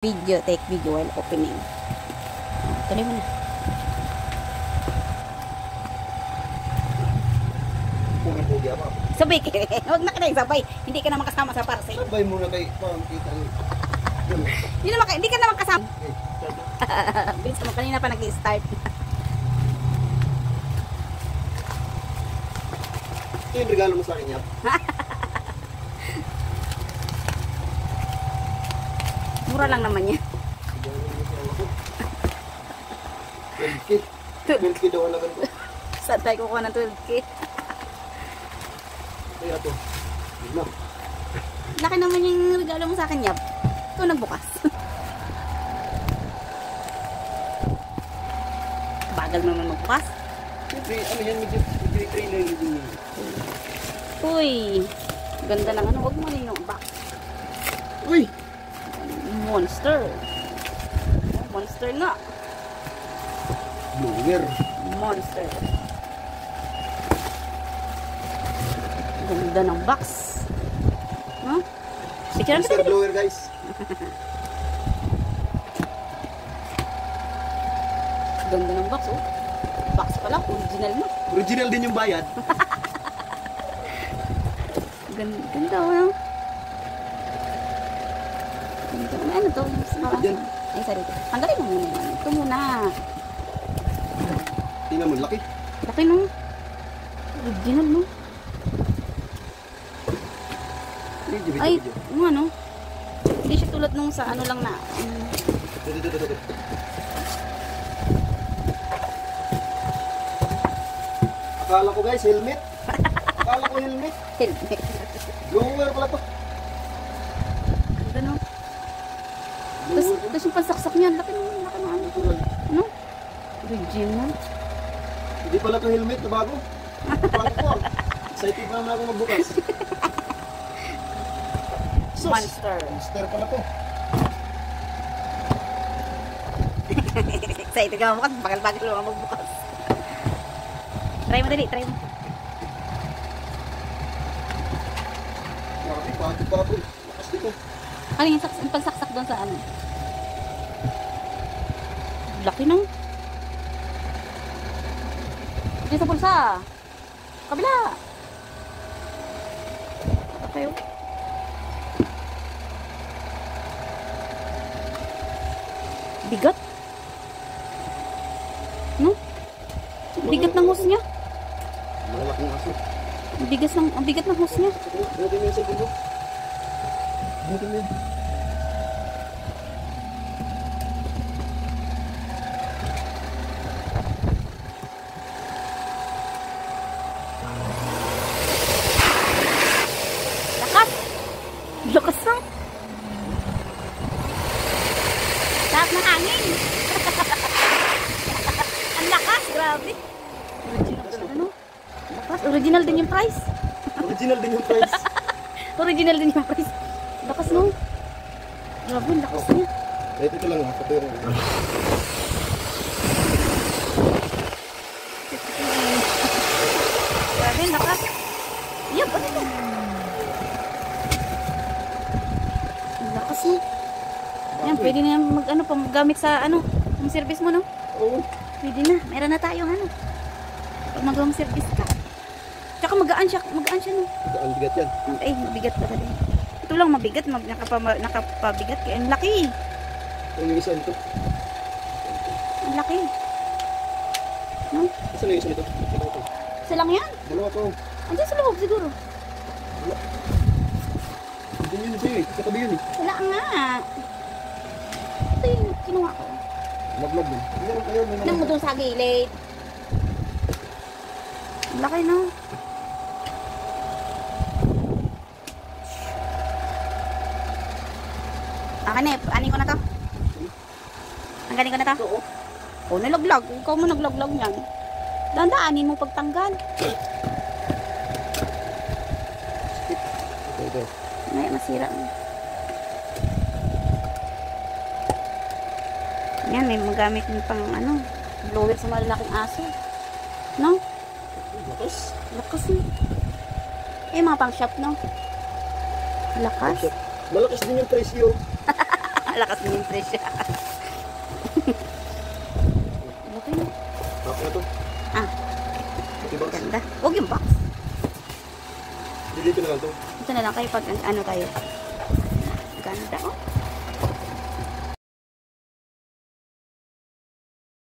Video, take video while opening. Tuloy mo na. Pugi-pugi ako. Sabay kayo. Huwag na kayo sabay. Hindi ka naman kasama sa parcel. Sabay muna kay pangkita niyo. Hindi ka naman kasama. Bilis mo, kanina pa nag-i-start. Ito yung regalo mo sa akin yan. Mura lang naman yan. 12K. 12K daw ang laban ko. Saan tayo kukuha ng 12K? Kaya ito. Yun na. Laki naman yung regalo mo sa akin, Yab. Ito nagbukas. Bagal naman magbukas. Siyempre, ano yan, medyo trailer din yun. Uy, ganda ng ano. Huwag mo na yung box. Uy! Monster. Monster nga. Blower. Monster. Ganda ng box. No? Picture Mr. Blower, guys. Ganda ng box, oh. Box pala, original na. Original din yung bayad. Ganda, oh. Ano to? Ay, sorry. Tanggalin mo muna yan. Ito muna. Tingnan mo, laki. Laki no? Original no? Ay, yung ano? Hindi siya tulad nung sa ano lang na. Akala ko guys, helmet. Akala ko helmet. Helmet. Blower pala to. Ganda no? Tapos yung pansaksak niyan. Laki no? Laki no? Ano? Original. Hindi pala to helmet na bago. Bago ko. Excited pa naman ako magbukas. Sus! Monster. Monster pala to. Excited ka mo. Bagal-bagal mo magbukas. Try mo dali. Try mo. Marami, bago. Lakas dito. Ano yung pansaksak doon sa ano? Laki no? Dito sa pulsa. Kabila. Okay. Bigat. No? Bigat ng hose niya. Malaking aso. Ang bigat ng hose niya. Buti mo yung sa gulo. Buti mo yun. Lakas na. Lahat ng hangin. Ang lakas, grabe. Original ano? Lakas, original din yung price. Original din yung price. Original din yung price. Lakas no? Grabe, lakas niya. Ito lang ha, pati yung... Grabe, lakas. Yup, ano ito? Lakas niya. Yan, pwede na yan mag-ano pa, magamit sa ano, home service mo no? Oo. Pwede na, meron na tayong ano. Pag mag-home service ka. Tsaka magaan siya no? Ang bigat yan. Ay, mabigat pa rin. Ito lang mabigat, nakapabigat. Kaya ang laki. Yung isa nito. Ang laki. No? Isa na yung isa nito. Isa lang yan. Dalawa to. Andiyan sa loob siguro. Hindi yun siya eh. Katabi yun eh. Wala nga. Ito yung kinuha ko. Laglag din. Hindi naman kayo. Tignan mo doon sa gilid. Ang laki no? Akin na eh. Anin ko na to. Tanggalin ko na to. Oo. O, nalaglag. Ikaw mo naglaglag niyan. Dandaanin mo pagtanggal. Ito. May masira. Yan, may magamit mo pang ano, blower sa malalaking aso. No? Lakas. Lakas mo. Eh, mga pang shop, no? Lakas. Malakas din yung presyo. Lakas ng presya. Okay na. Tapos na to. Ah, Pati box. ganda. Huwag yung box. Dito na lang to. Ito na lang kayo pag ano tayo. Ganda, oh.